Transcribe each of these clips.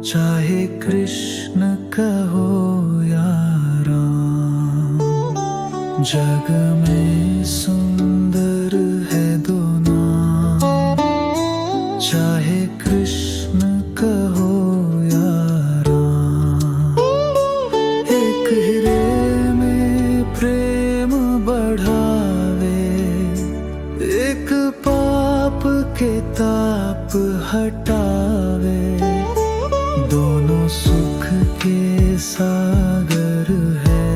चाहे कृष्ण कहो या राम, जग में सुंदर है दो नाम। चाहे कृष्ण कहो या राम, एक हृदय में प्रेम बढ़ावे, एक पाप के ताप हटावे। दोनों सुख के सागर है,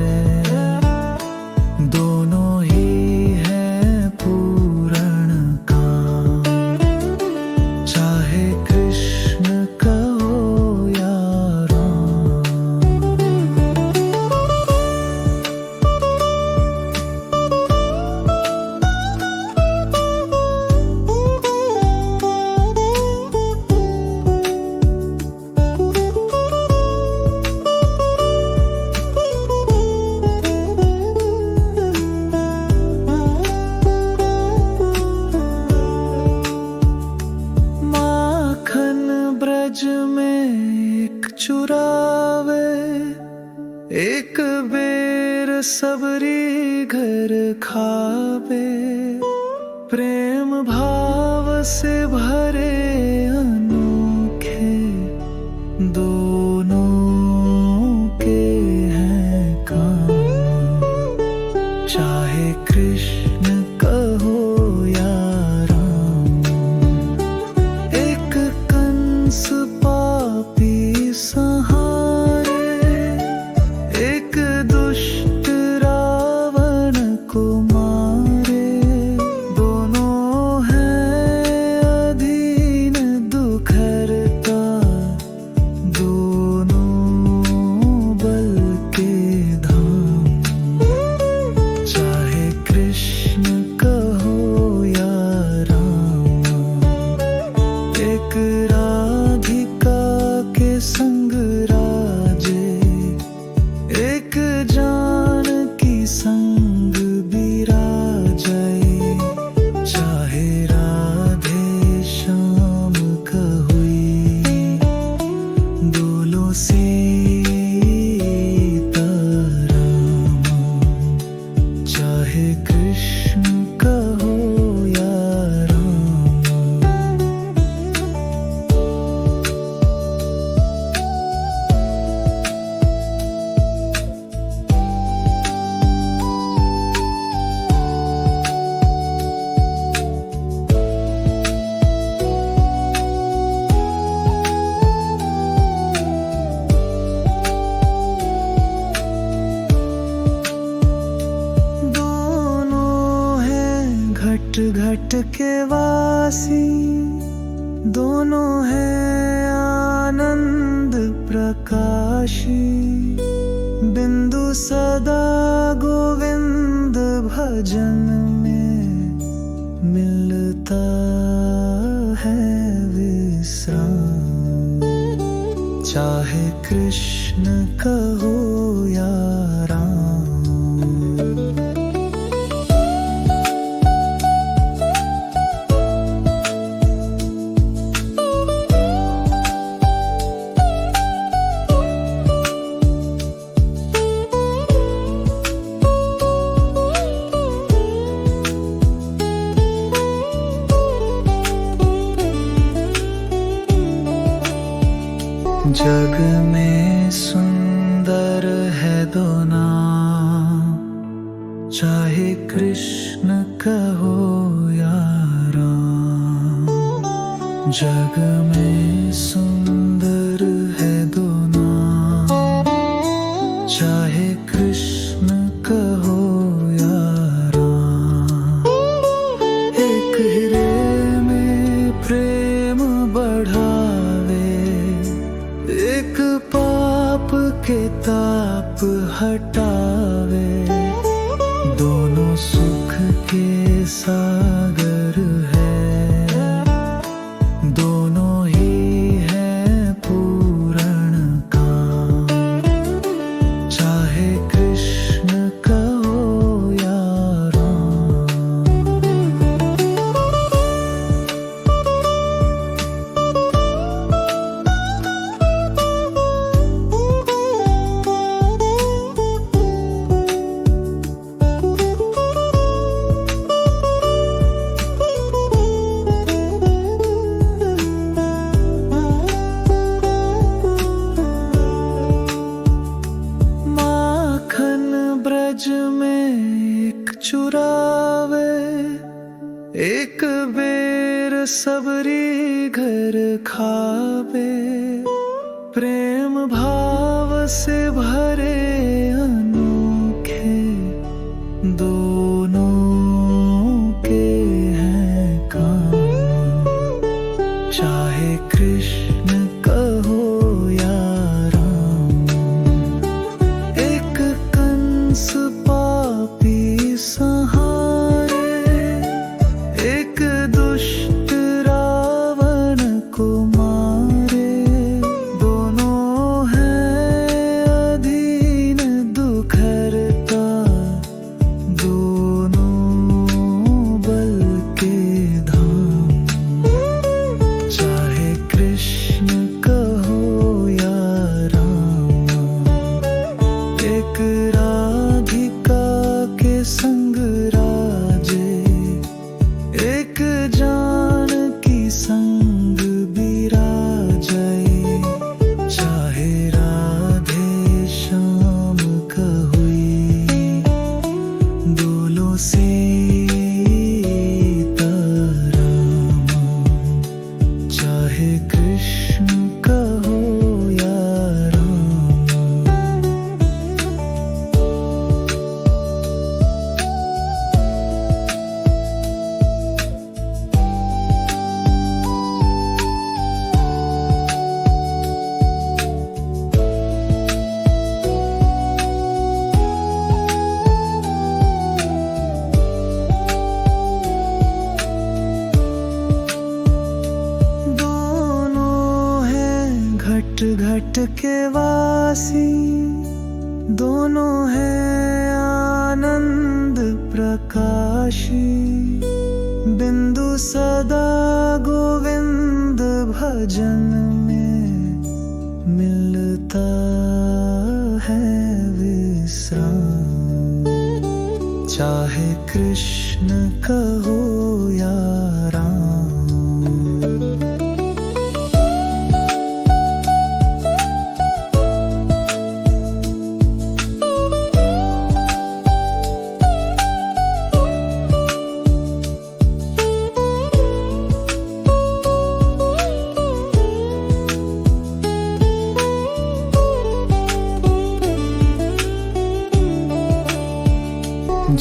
दोनों ही है पूर्ण काम। चाहे कृष्ण कहो या राम। ब्रज में एक चुरावे, एक बेर सबरी घर खावे। प्रेम भाव से भरे अनोखे, दोनों के हैं काम। चाहे कृष्ण कहो या राम, एक कंस पापी सहारे, एक दुष्ट रावण को मारे। दोनों हैं अधीन दुखहर्ता, दोनों बल के धाम। चाहे कृष्ण कहो या राम, एक राधिका के संग राजे, एक जानकी संग बिराजे। चाहे राधे श्याम कहुई, बोलो सीताराम। चाहे कृष्ण कहो या राम। घट घट के वासी, दोनों हैं आनंद प्रकाशी। बिंदु सदा गोविंद भजन में मिलता है विश्राम। चाहे कृष्ण कहो या राम। जग में सुंदर है दो नाम, चाहे कृष्ण कहो या राम। जग में सुंदर है दो नाम, चाहे कृष्ण कहो या राम। एक हृदय में प्रेम बढ़ावे, एक पाप के ताप हटावे। दोनों सुख के सागर है, दोनों ही है पूर्ण काम। चाहे कृष्ण कहो या राम। सबरी घर खावे, प्रेम भाव से भरे अनोखे दोनों के हैं काम। चाहे कृष्ण कहो या राम, एक कंस पापी सहारे, एक दुष्ट रावण को मारे। दोनों हैं अधीन दुखहर्ता, दोनों बल के धाम। चाहे कृष्ण कहो या राम, एक राधिका के संग राजे, एक जानकी संग बिराजे। चाहे राधे श्याम कहुई, दोनों सीताराम। चाहे कृष्ण कहो या राम। घट के वासी, दोनों हैं आनंद प्रकाशी। बिंदु सदा गोविंद भजन में मिलता है विश्राम। चाहे कृष्ण कहो या राम।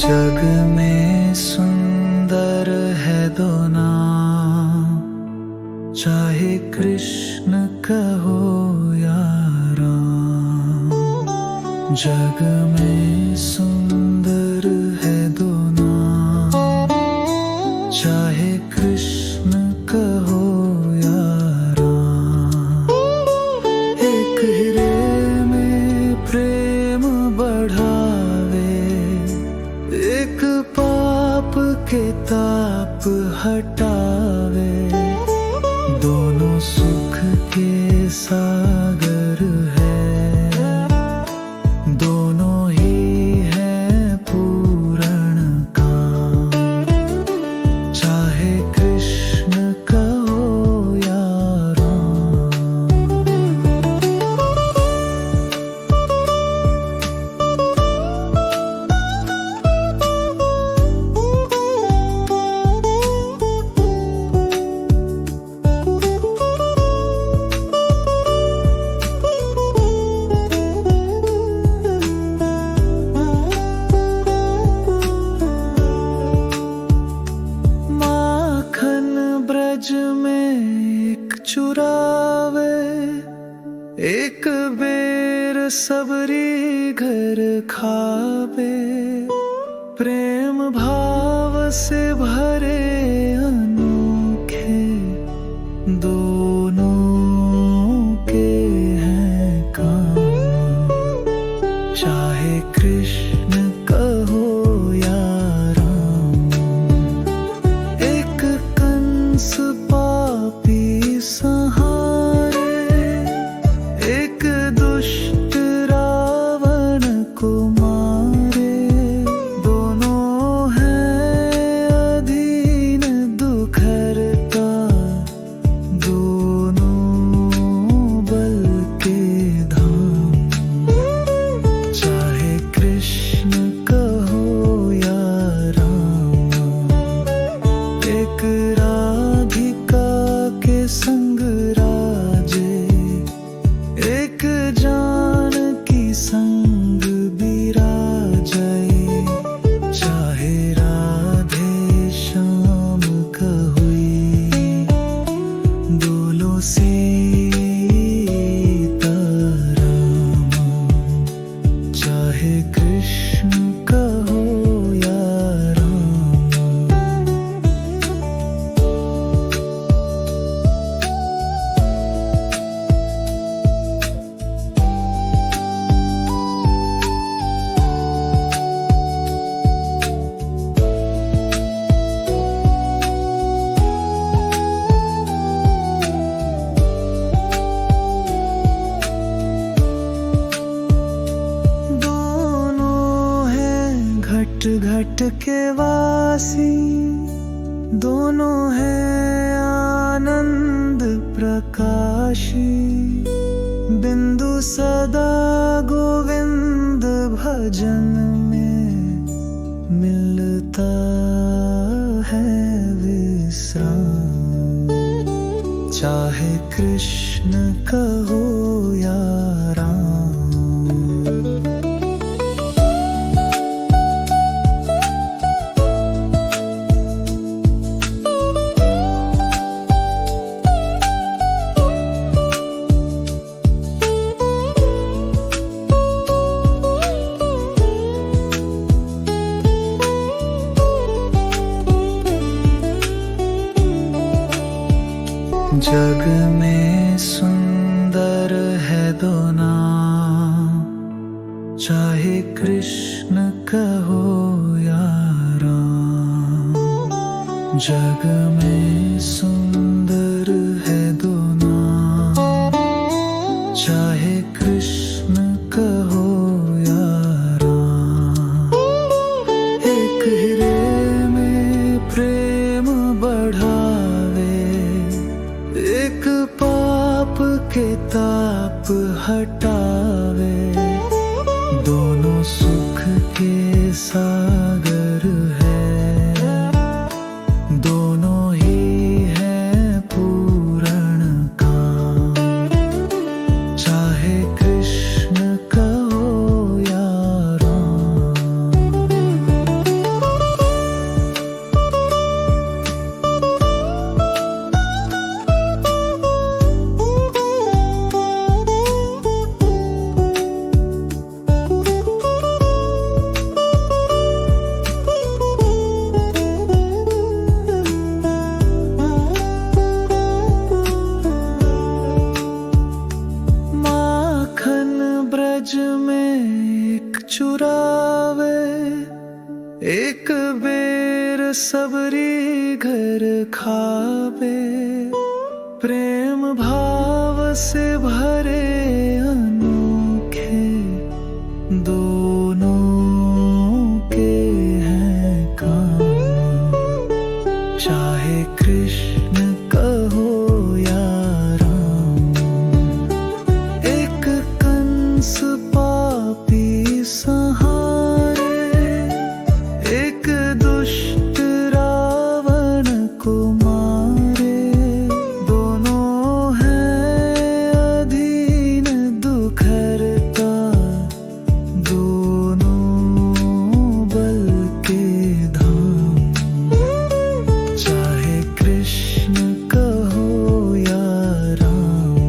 जग में सुंदर है दो नाम, चाहे कृष्ण कहो या राम। जग में सुंदर है दो नाम, चाहे कृष्ण कहो या राम। एक हृदय में प्रेम बढ़ावे, एक पाप के ताप हटावे। दोनों सुख के सागर है, दोनों ही है पूर्ण काम। चाहे कृष्ण कहो या राम। ब्रज में एक चुरावे, एक बेर सबरी घर खावे। प्रेम भाव से भरे अनोखे दोनों के हैं काम। चाहे कृष्ण कहो या राम, एक कंस पापी सहारे, एक दुष्ट रावण को मारे। दोनों हैं अधीन दुख एक जान की संग बिराजे, चाहे राधे श्याम कहुई, बोलो सीता राम, चाहे कृष्ण कहो या राम। घट के वासी, दोनों हैं आनंद प्रकाशी, बिंदु सदा गोविंद भजन में मिलता है विश्राम, चाहे कृष्ण कहो या राम। जग में सुंदर है दो नाम, चाहे कृष्ण कहो या राम। जग में सुंदर है दो नाम, चाहे कृष्ण कहो या राम। एक हृदय में प्रेम बढ़ावे, एक पाप के ताप हटावे, दोनों सुख के सागर है, दोनों ही है पूर्ण काम, चाहे कृष्ण कहो या राम। ब्रज में एक चुरावे, एक बेर सबरी घर खावे, प्रेम भाव से भरे अनोखे, दोनों के हैं काम, चाहे कृष्ण कहो या राम। एक कंस पापी सहारे, एक दुष्ट रावण को मारे, दोनों हैं अधीन दुखहर्ता, दोनों बल के धाम, चाहे कृष्ण कहो या राम।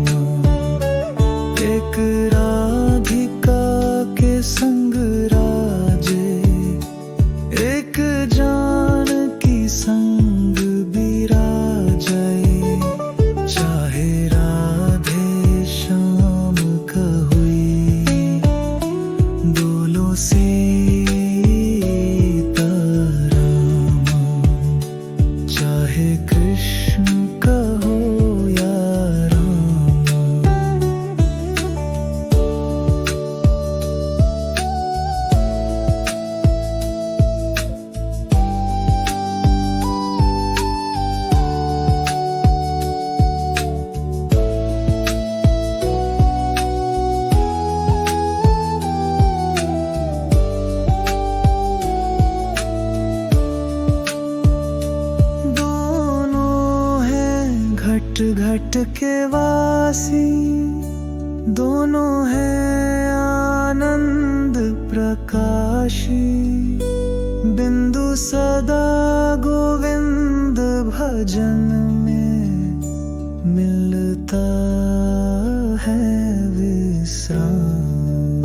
एक राधिका के संग राजे, एक जान की संग बिराजे, चाहे राधे श्याम कहुई, बोलो सीता राम, चाहे कृष्ण कहो या राम। दोनों हैं आनंद प्रकाशी। बिंदु सदा गोविंद भजन में मिलता है विश्राम।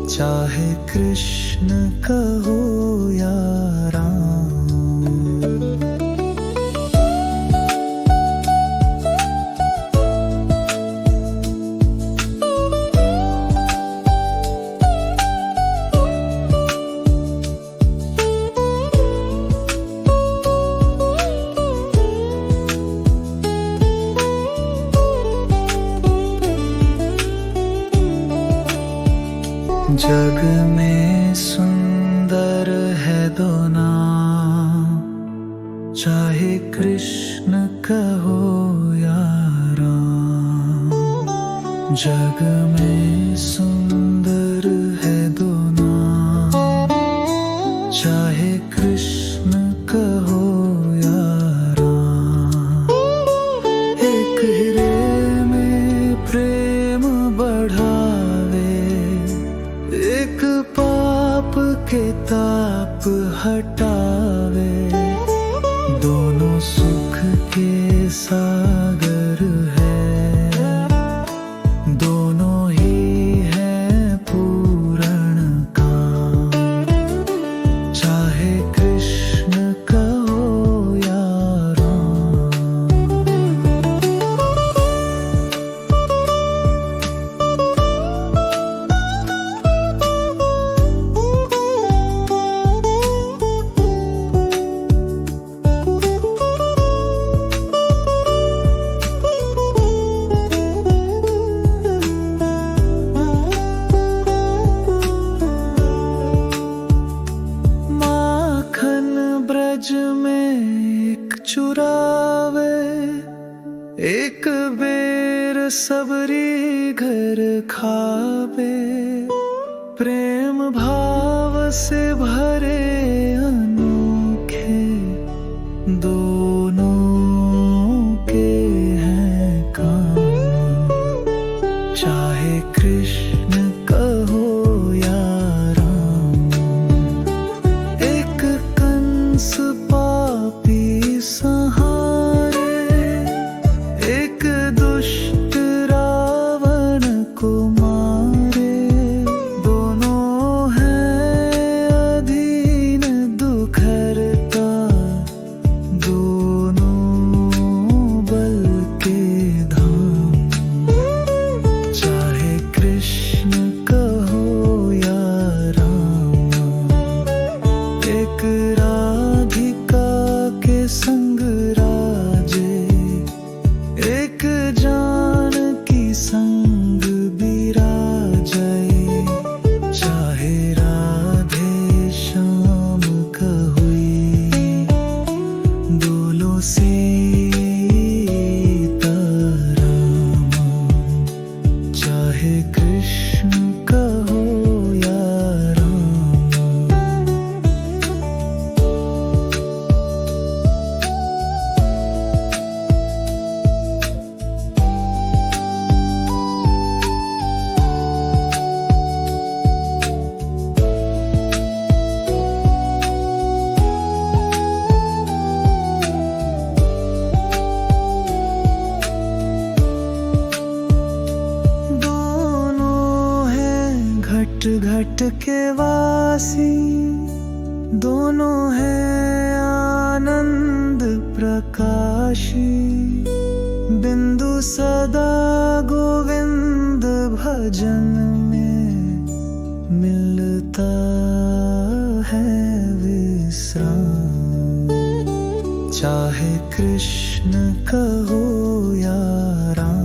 चाहे कृष्ण कहो या राम। जग में सुंदर है दो नाम, चाहे कृष्ण कहो या राम। जग में सुंदर है दो नाम, चाहे कृष्ण कहो या राम। एक हृदय में प्रेम बढ़ावे, एक पाप के ताप हटावे। दोनों सुख के सागर है, दोनों ही है पूर्ण काम। चाहे कृष्ण कहो या राम। ब्रज में एक चुरावे, एक बेर सबरी घर खावे। प्रेम भाव से भरे अनोखे दोनों के हैं काम। चाहे कृष्ण कहो या पापी सहारे, एक दुष्ट रावण को मारे। दोनों हैं अधीन दुखहर्ता, दोनों बल के धाम। चाहे कृष्ण कहो या राम। एक संग राजे, एक जानकी संग बिराजे। चाहे राधे श्याम कहुई, दोनों सीता राम। चाहे कृष्ण कहो या घट के वासी। दोनों हैं आनंद प्रकाशी। बिंदु सदा गोविंद भजन में मिलता है विश्राम। चाहे कृष्ण कहो या राम।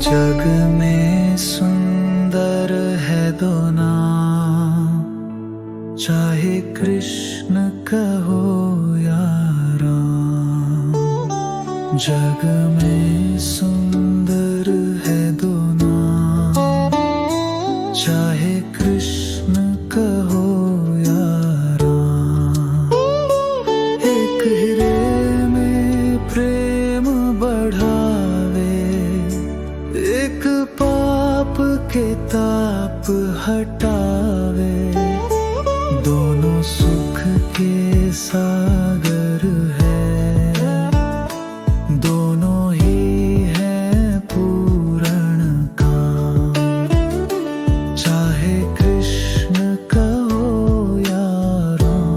जग में सुंदर है दो नाम, चाहे कृष्ण कहो या राम, जग में सुंदर है दो नाम, चाहे कृष्ण कहो या राम। एक हृदय में प्रेम बढ़ावे, एक पाप के ताप हटावे, दोनों सुख के सागर है, दोनों ही है पूर्ण काम, चाहे कृष्ण कहो या राम।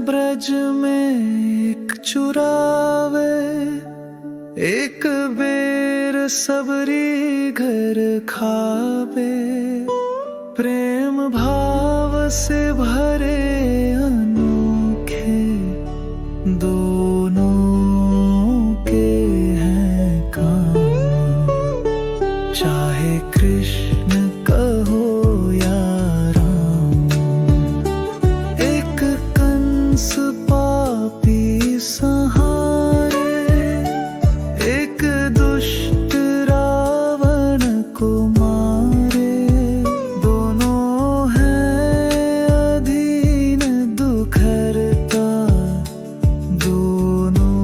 ब्रज में एक चुरावे, एक बेर सबरी घर खावे, प्रेम भाव से भरे अनोखे, दोनों के हैं काम, चाहे कृष्ण कहो या पापी सहारे, एक दुष्ट रावण को मारे, दोनों हैं अधीन दुखहर्ता, दोनों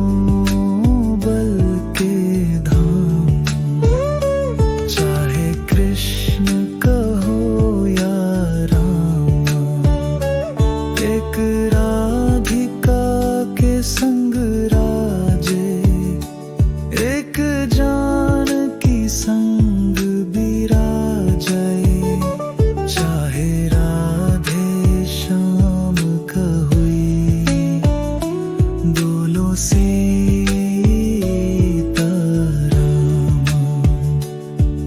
बल के धाम, चाहे कृष्ण कहो या राम। एक राधिका के संग राजे, एक जानकी संग बिराजे, चाहे राधे श्याम कहुई, बोलो सीता राम,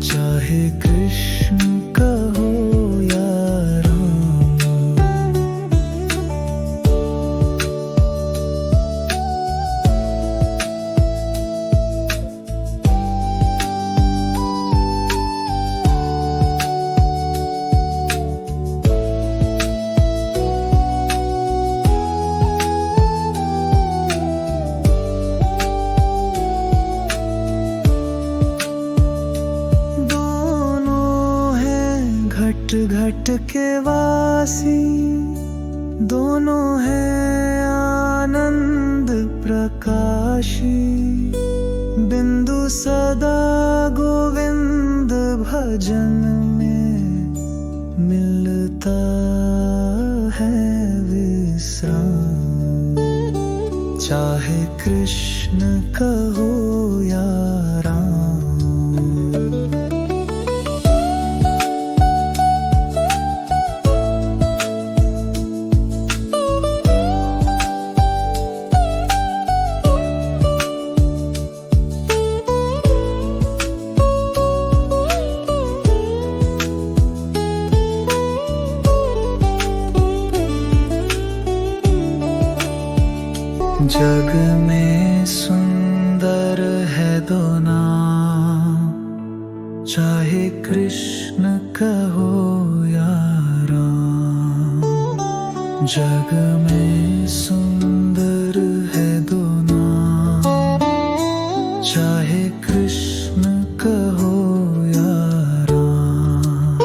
चाहे कृष्ण कहो या घट के वासी, दोनों हैं आनंद प्रकाशी, बिंदु सदा गोविंद भजन में मिलता है विश्राम, चाहे कृष्ण कहो या राम। जग में सुंदर है दो नाम, चाहे कृष्ण कहो या राम, जग में सुंदर है दो नाम, चाहे कृष्ण कहो या राम।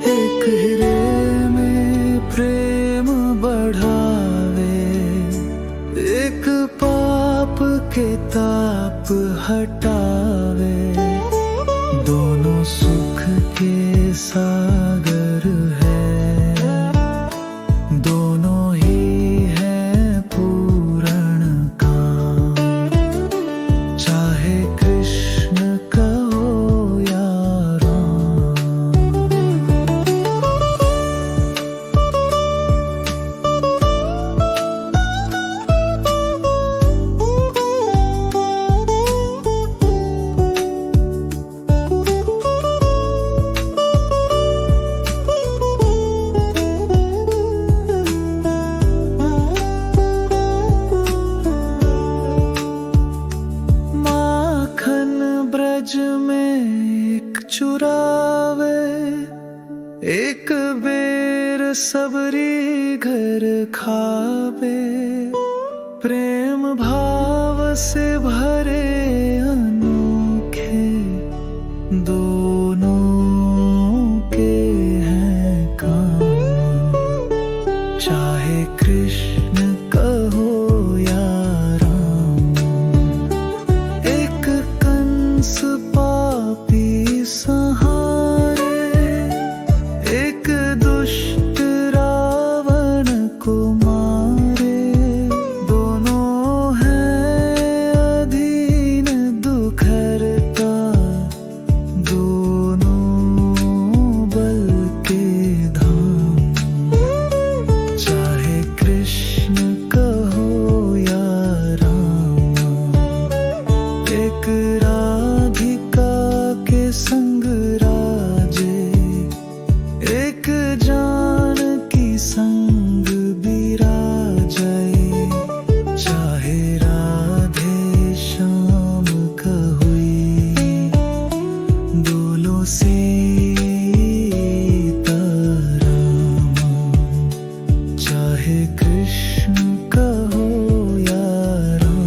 एक हृदय में प्रेम बढ़ावे, एक पाप के ताप हटावे, दोनों सुख के सागर है, दोनों ही है पूर्ण काम, चाहे कृष्ण कहो या राम। सबरी घर खावे, प्रेम भाव से भरे अनोखे दोनों के हैं काम। चाहे कृष्ण कहो या राम, एक कंस पापी सहारे, एक दुष्ट रावण को मारे। दोनों हैं अधीन दुखहर्ता, दोनों बल के धाम। चाहे कृष्ण कहो या राम, एक राधिका के संग राजे, एक जानकी संग बिराजे। चाहे राधे श्याम कहुई, बोलो सीताराम। चाहे कृष्ण कहो या राम।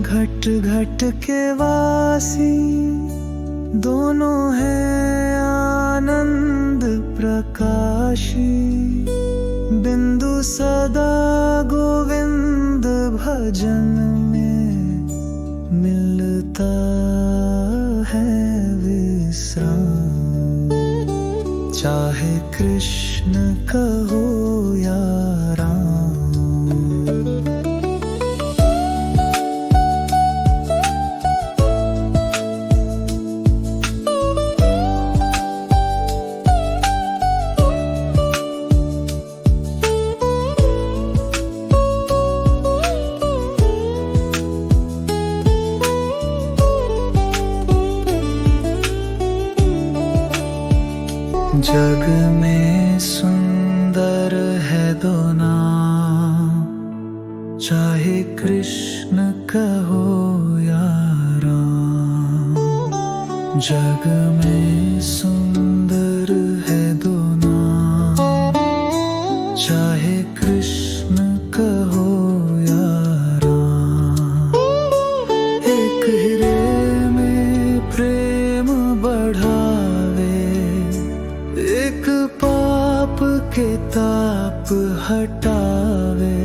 घट घट के वासी, दोनों हैं आनंद प्रकाशी। बिंदु सदा गोविंद भजन में मिलता है विश्राम। चाहे कृष्ण कहो या राम। जग में सुंदर है दो नाम, चाहे कृष्ण कहो या राम। जग में सुंदर है दो नाम, चाहे कृष्ण कहो या राम। एक हृदय में प्रेम बढ़ावे, एक पाप के ताप हटावे।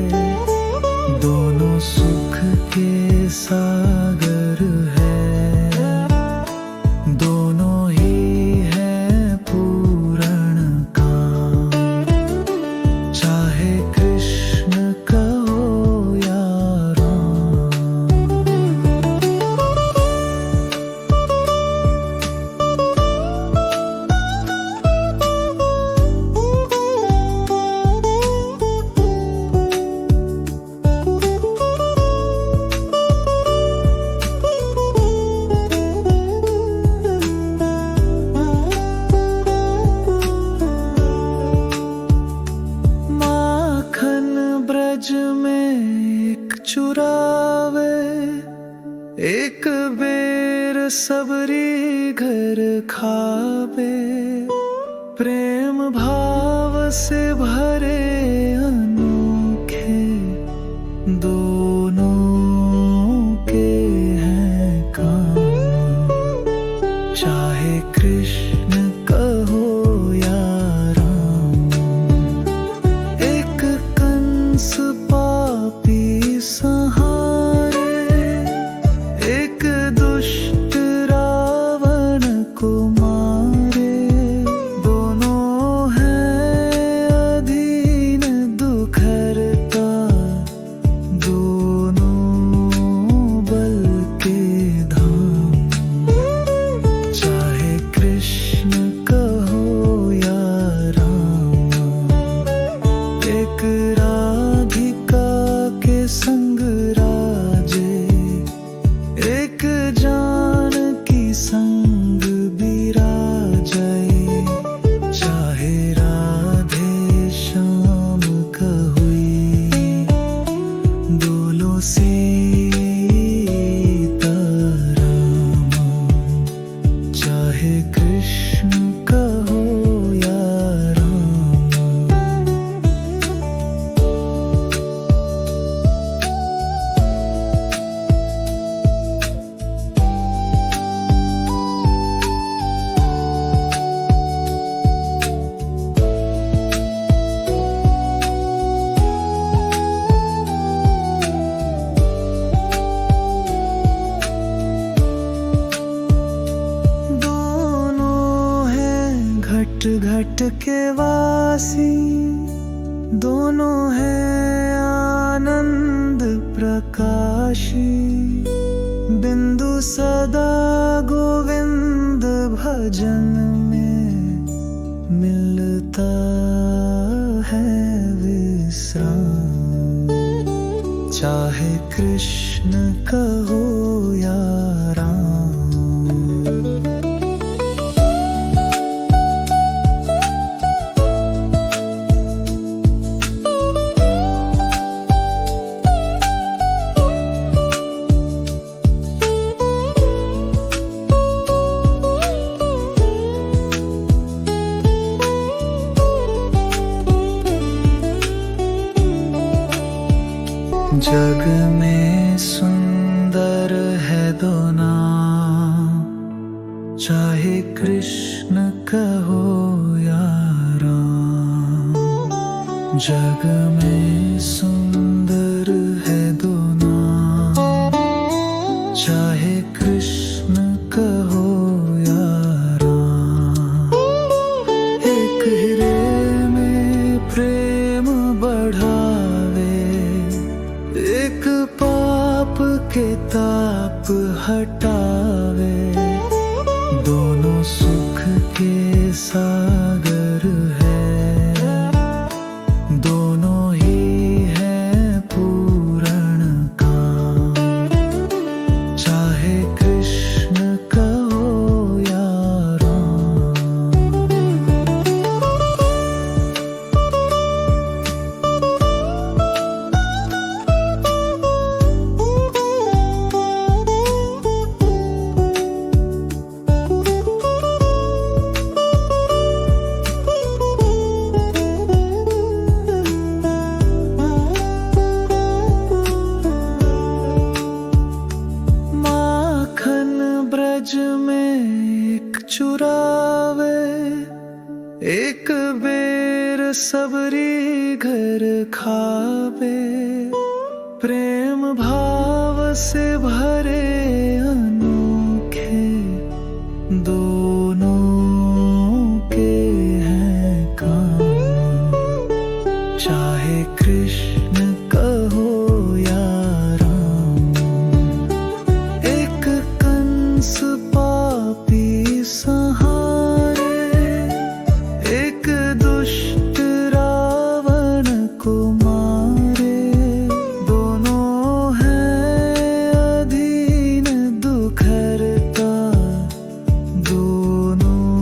दोनों सुख के सागर है, दोनों ही हैं पूर्ण काम। चाहे कृष्ण कहो या राम। ब्रज में एक चुरावे, एक बेर सबरी घर खावे। प्रेम भाव से भरे अनोखे दोनों के हैं काम। चाहे कृष्ण कहो या राम, एक कंस पापी सहारे, एक दुष्ट रावण को मारे। दोनों हैं अधीन दुख एक जानकी संग बिराजे, चाहे राधे श्याम कहुई, बोलो सीताराम, चाहे कृष्ण कहो या राम। घट के वासी, दोनों हैं आनंद प्रकाशी, बिंदु सदा गोविंद भजन में मिलता है विश्राम, चाहे कृष्ण कहो या राम। जग में सुंदर है दो नाम, चाहे कृष्ण कहो या राम। जग में सुंदर है दो नाम, चाहे कृष्ण कहो या राम। एक हृदय में प्रेम बढ़ावे, एक पाप के ताप हटावे, दोनों सुख के सागर है, दोनों ही है पूर्ण काम, चाहे कृष्ण कहो या राम। ब्रज में एक चुरावे, एक बेर सबरी घर खावे, प्रेम भाव से भरे अनोखे, दोनों के हैं काम, चाहे कृष्ण कहो या राम। एक कंस पापी सहारे, एक दुष्ट रावण को मारे, दोनों हैं अधीन दुखहर्ता, दोनों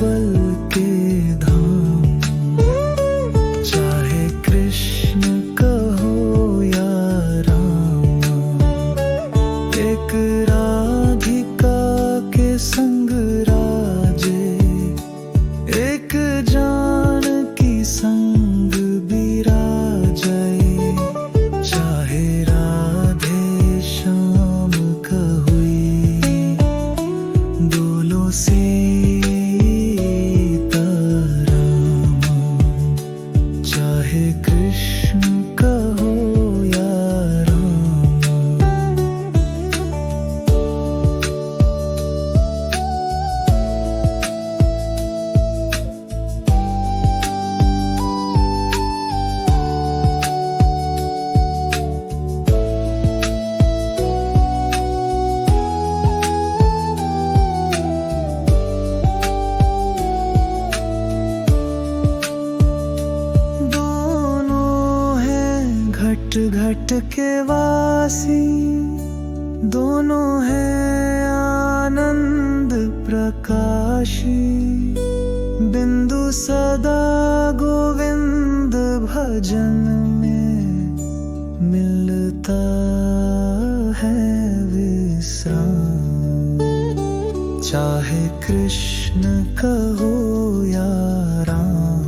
बल के धाम, चाहे कृष्ण कहो या राम। एक राधिका के संग राजे, एक जानकी संग बिराजे, चाहे राधे श्याम कहुई, बोलो सीताराम, चाहे कृष्ण कहो या राम। है आनंद प्रकाशी, बिंदु सदा गोविंद भजन में मिलता है विश्राम। चाहे कृष्ण कहो या राम।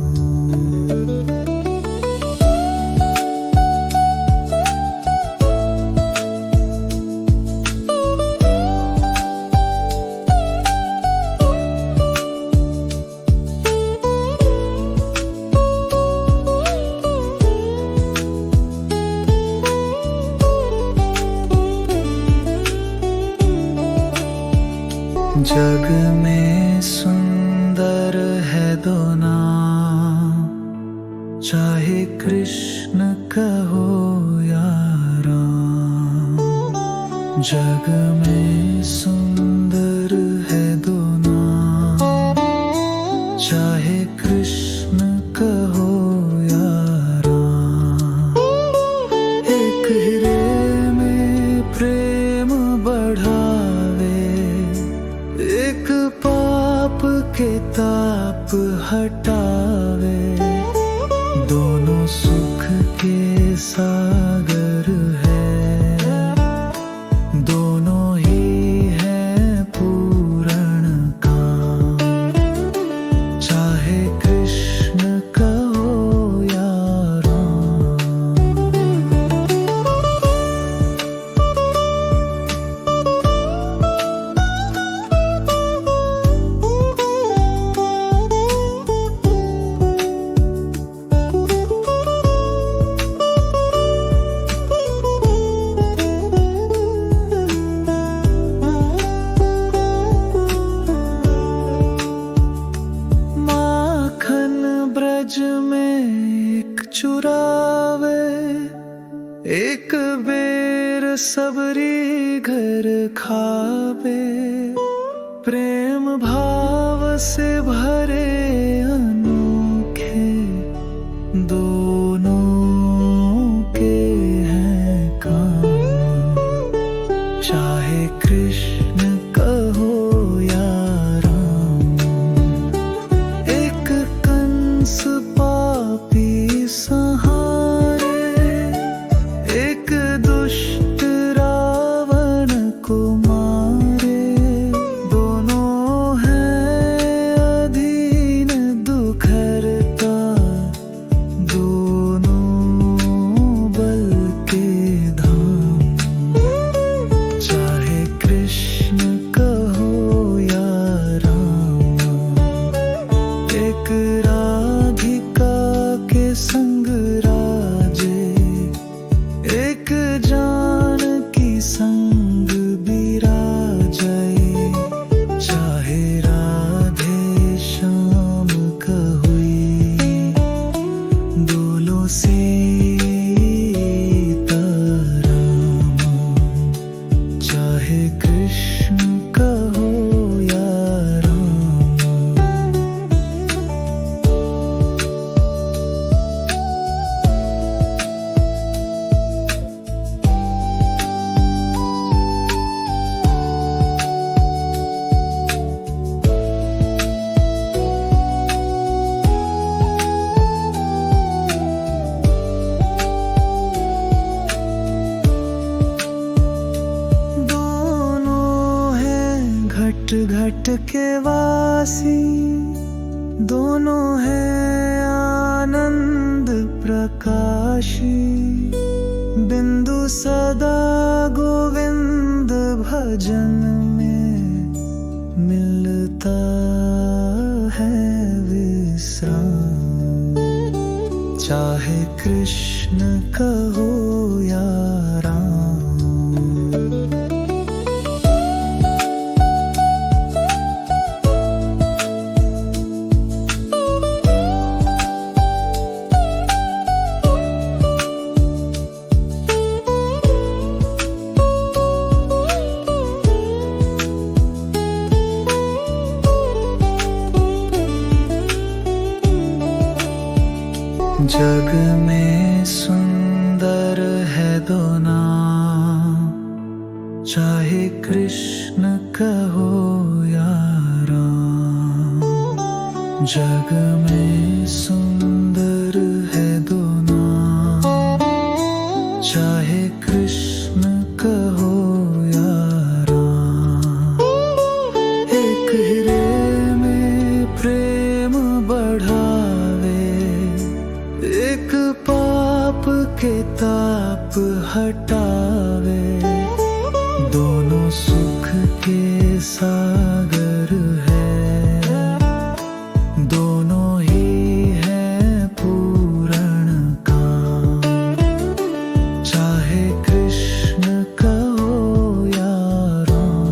जग में सुंदर है दो नाम, चाहे कृष्ण कहो या राम। जग में सुंदर है दो नाम, चाहे कृष्ण कहो या राम। एक हृदय में प्रेम बढ़ावे, एक पाप के ताप हटावे। दोनों सुख के सागर है, दोनों ही है पूर्ण काम। चाहे कृष्ण कहो या राम। ब्रज में एक चुरावे, एक बेर सबरी घर खावे। प्रेम भाव से भरे अनोखे, दोनों के हैं काम। चाहे कृष्ण कहो या राम। एक कंस पापी सहारे, एक दुष्ट रावण को मारे। दोनों हैं अधीन दुखहर्ता, दोनों बल के धाम। चाहे कृष्ण कहो या राम। एक राधिका के संग राजे, एक जानकी संग बिराजे। चाहे राधे श्याम कहुई, दोनों सीता राम। चाहे कृष्ण कहो या राम। घट घट के वासी, दोनों हैं आनंद प्रकाशी। बिंदु सदा गोविंद भजन में मिलता है विश्राम। चाहे कृष्ण कहो या राम। जग में सुंदर है दो नाम, चाहे कृष्ण कहो या राम, जग में सुंदर है दो नाम, चाहे कृष्ण कहो या राम। एक हृदय में प्रेम बढ़ावे, एक पाप के ताप हटावे, दोनों सुख के सागर है, दोनों ही है पूर्ण काम, चाहे कृष्ण कहो या राम।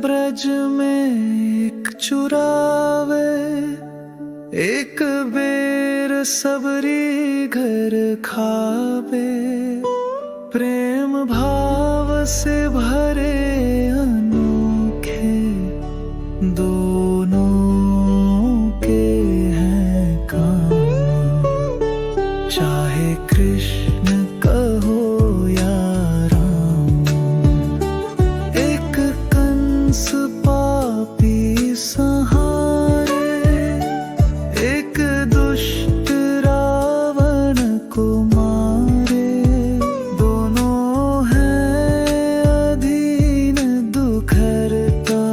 ब्रज में एक चुरावे, एक बेर सबरी घर खावे, प्रेम भाव से भरे अनोखे, दोनों के हैं काम, चाहे कृष्ण कहो या पापी सहारे, एक दुष्ट रावण को मारे, दोनों हैं अधीन दुखहर्ता,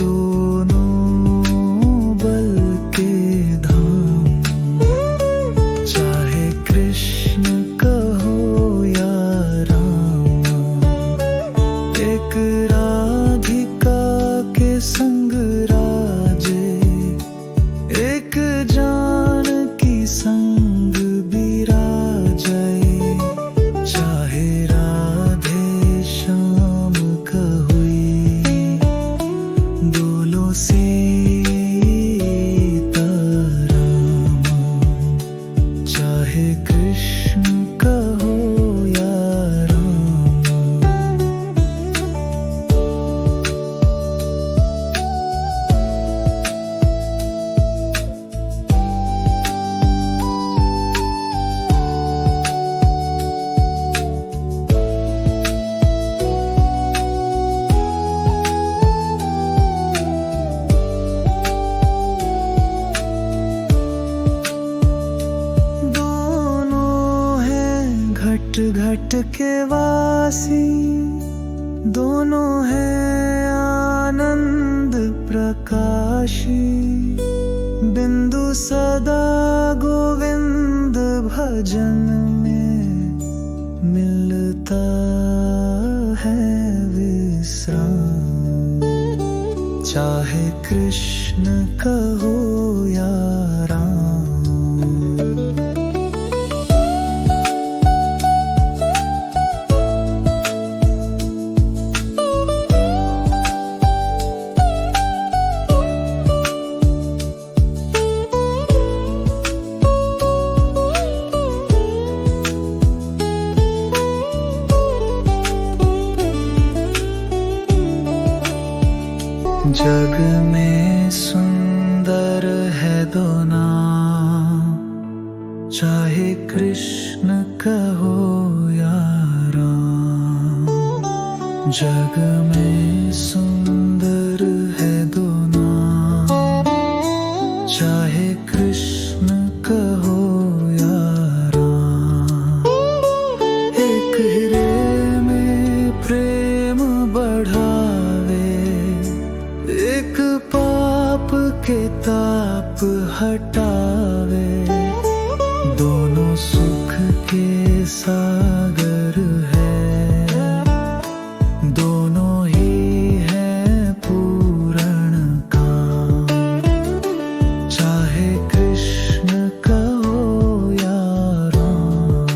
दोनों बल के धाम, चाहे कृष्ण कहो या राम। एक संग राजे, एक जानकी संग बिराजे, चाहे राधे श्याम कहुई, दोनों सीता राम, चाहे कृष्ण कहो या घट के वासी, दोनों हैं आनंद प्रकाशी, बिंदु सदा गोविंद भजन में मिलता है विश्राम, चाहे कृष्ण कहो या राम। जग में सुंदर है दो नाम, चाहे कृष्ण कहो या राम। जग में सुंदर है दो नाम, चाहे कृष्ण कहो या राम। एक हृदय में प्रेम बढ़ावे, एक पाप के ताप हटावे, दोनों सुख के सागर है, दोनों ही है पूर्ण काम, चाहे कृष्ण कहो या राम।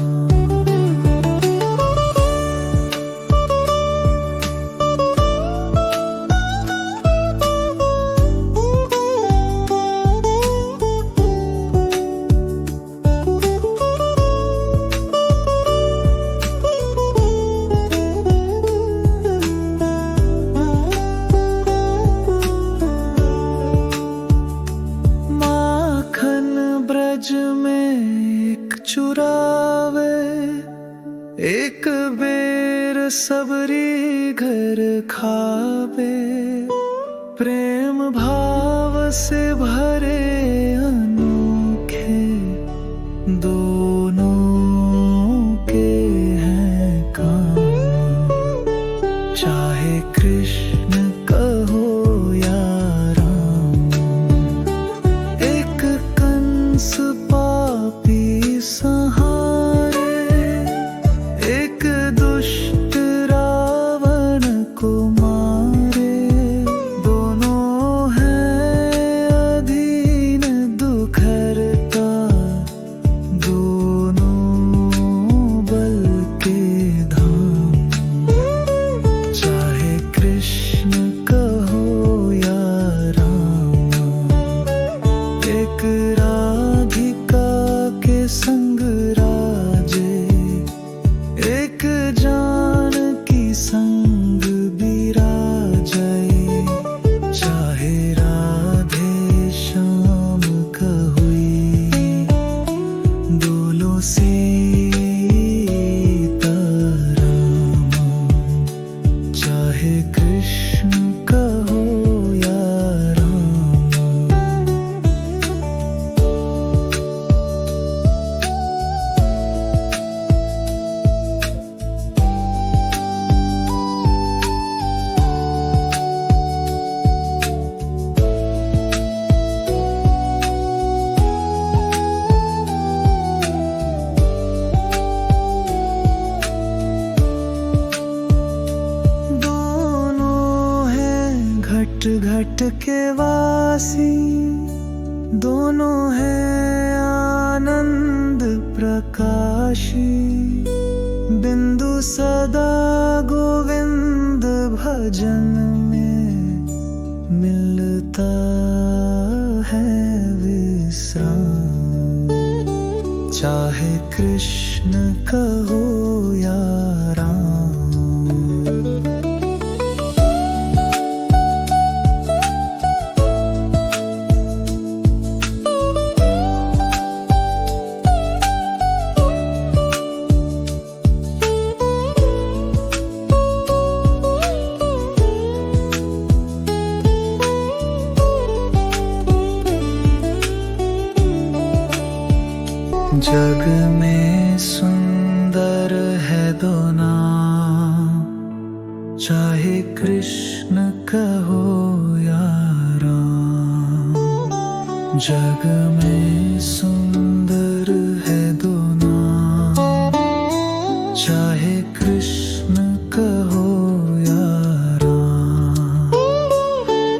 चुरावे, एक बेर सबरी घर खावे। प्रेम भाव से भरे अनोखे दोनों के हैं काम। चाहे कृष्ण कहो या राम, एक कंस पापी सहारे, एक दुष्ट रावण को मारे। दोनों हैं अधीन दुखहर्ता, दोनों बल के धाम। चाहे कृष्ण कहो या राम, एक राधिका के संग राजे, एक जानकी संग बिराजे। चाहे राधे श्याम कहुई, दोनों सीताराम। चाहे कृष्ण कहो या राम। घट घट के वासी, दोनों हैं आनंद प्रकाशी। बिंदु सदा गोविंद भजन में मिलता है विश्राम। चाहे कृष्ण कहो या राम। जग में सुंदर है दो नाम, चाहे कृष्ण कहो या राम। जग में सुंदर है दो नाम, चाहे कृष्ण कहो या राम।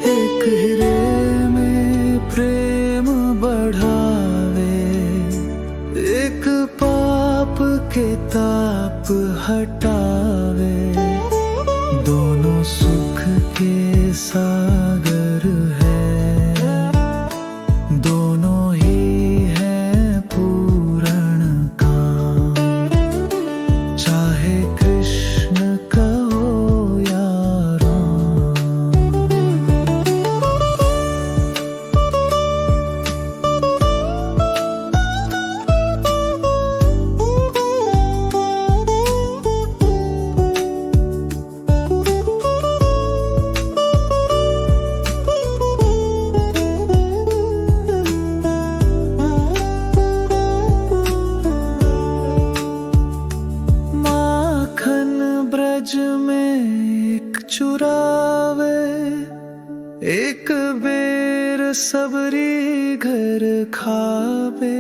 एक हृदय में प्रेम बढ़ावे, एक पाप के ताप हटावे। दोनों सुख के सागर है, दोनों ही हैं पूर्ण काम। चाहे कृष्ण कहो या राम। ब्रज में एक चुरावे, एक बेर सबरी घर खावे।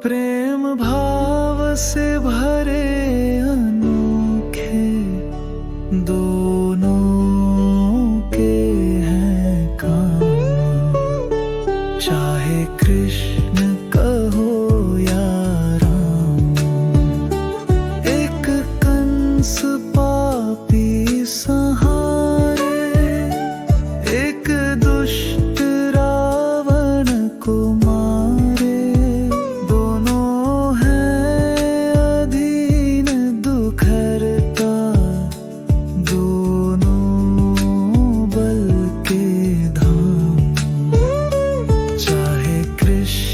प्रेम भाव से भरे अनोखे दोनों के हैं काम। चाहे कृष्ण कहो या राम, एक कंस पापी सहारे, एक दुष्ट रावण को मारे। दोनों हैं अधीन दुखहर्ता, दोनों बल के धाम। चाहे कृष्ण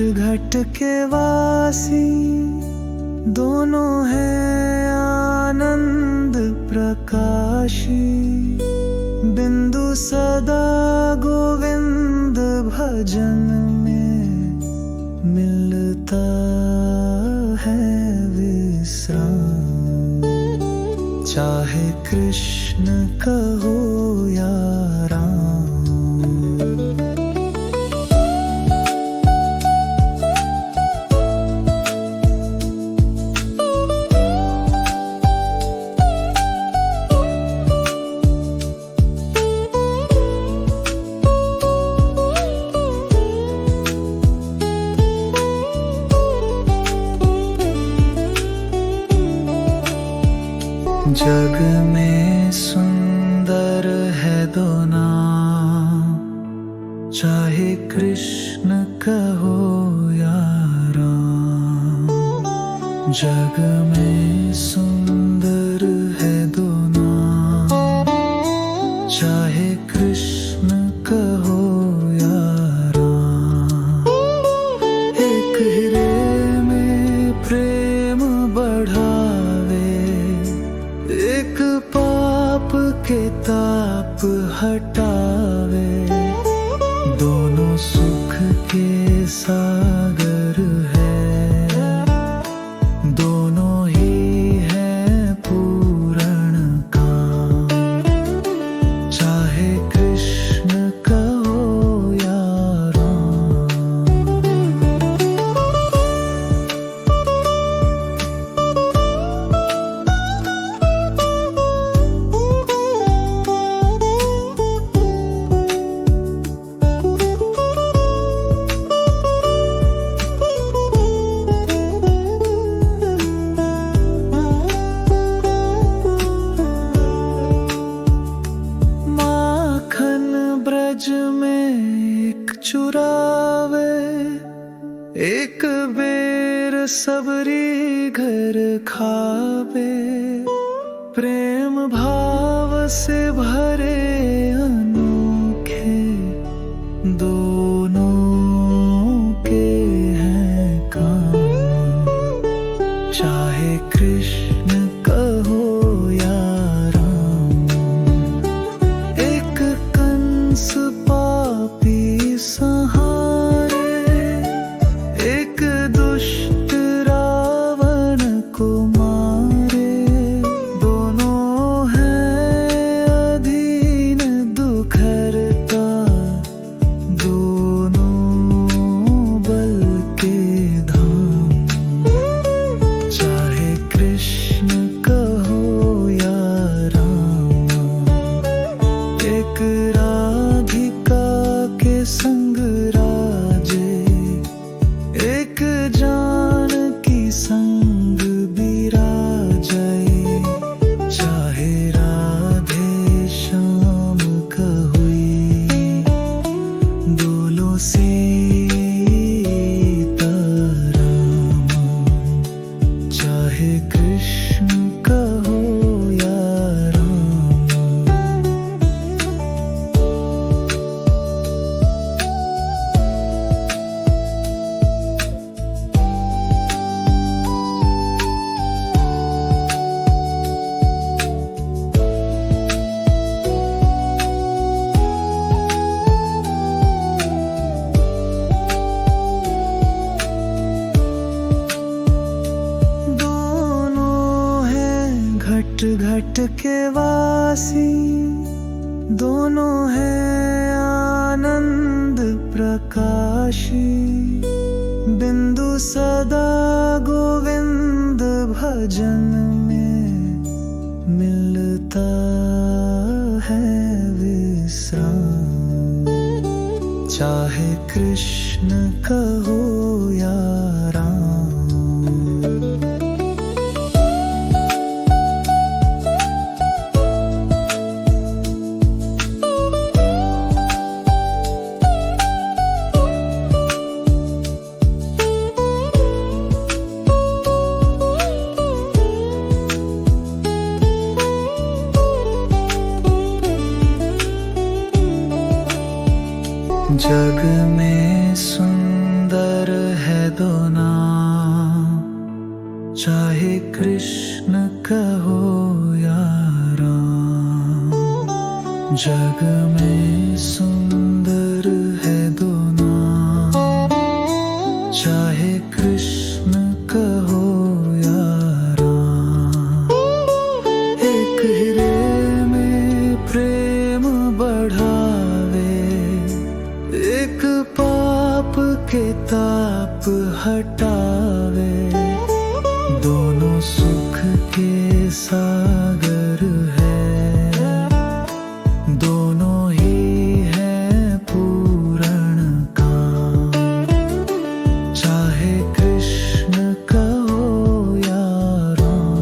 घट के वासी दोनों हैं आनंद प्रकाशी। बिंदु सदा गोविंद भजन में मिलता है विश्राम। चाहे कृष्ण कहो या राम। जग में सुंदर है दो नाम, चाहे कृष्ण कहो या राम। जग में सुंदर है दो नाम, चाहे कृष्ण कहो या राम। एक हृदय में प्रेम बढ़ावे, एक पाप के ताप हटावे। दोनों सुख के सागर है, दोनों ही है पूर्ण काम। चाहे कृष्ण कहो या राम। ब्रज में एक चुरावे, एक बेर सबरी घर खावे। प्रेम भाव से भरे अनोखे दोनों के हैं काम। चाहे कृष्ण कहो या पापी सहारे, एक दुष्ट रावण को मारे। दोनों हैं अधीन दुखहर्ता, दोनों बल के धाम। चाहे कृष्ण कहो या राम। एक संग राजे, एक जानकी संग बिराजे। चाहे राधे श्याम कहुई, बोलो सीता राम। चाहे कृष्ण कहो या घट के वासी दोनों हैं आनंद प्रकाशी। बिंदु सदा गोविंद भजन में मिलता है विश्राम। चाहे कृष्ण कहो या राम। जग में सुंदर रहे दो नाम, चाहे कृष्ण कहो या राम। जग में सुंदर है दो नाम, चाहे कृष्ण कहो या राम। एक हृदय में प्रेम बढ़ावे, एक पाप के ताप हटावे। दोनों सुख के सागर है, दोनों ही है पूर्ण काम। चाहे कृष्ण कहो या राम।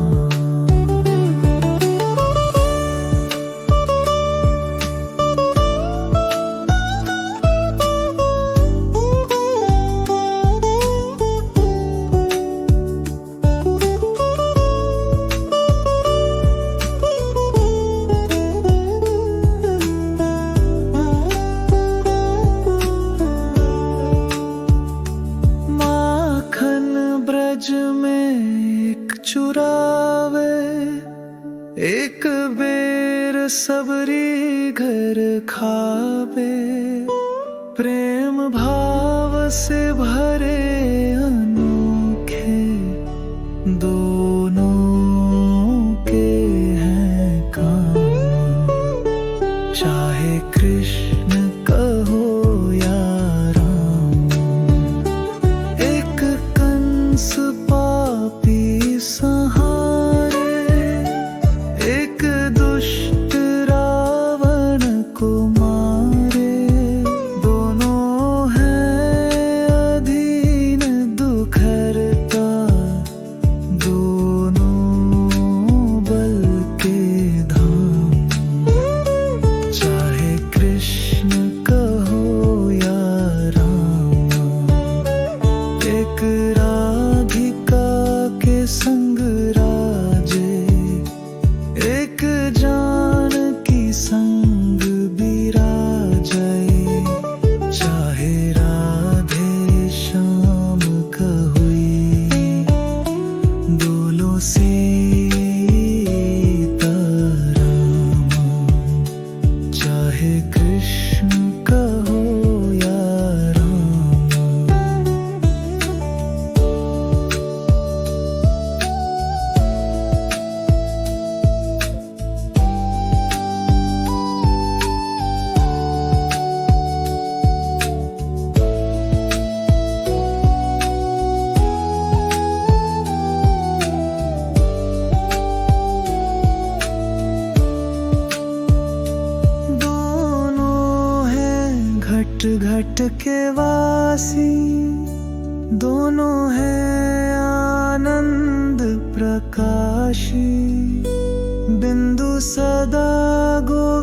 ब्रज में एक चुरावे, एक बेर सबरी घर खावे। प्रेम भाव से भरे अनोखे, दोनों के हैं काम। चाहे कृष्ण कहो या राम। एक कंस पापी सहारे, एक दुष्ट रावण को मारे। दोनों हैं अधीन दुखहर्ता, दोनों बल के धाम। चाहे कृष्ण कहो या राम। एक राधिका के संग राजे, एक जानकी संग बिराजे। चाहे राधे श्याम कहुई, बोलो सीताराम। चाहे कृष्ण कहो या राम। घट घट के वासी, दोनों हैं आनंद प्रकाशी। बिंदु सदा गो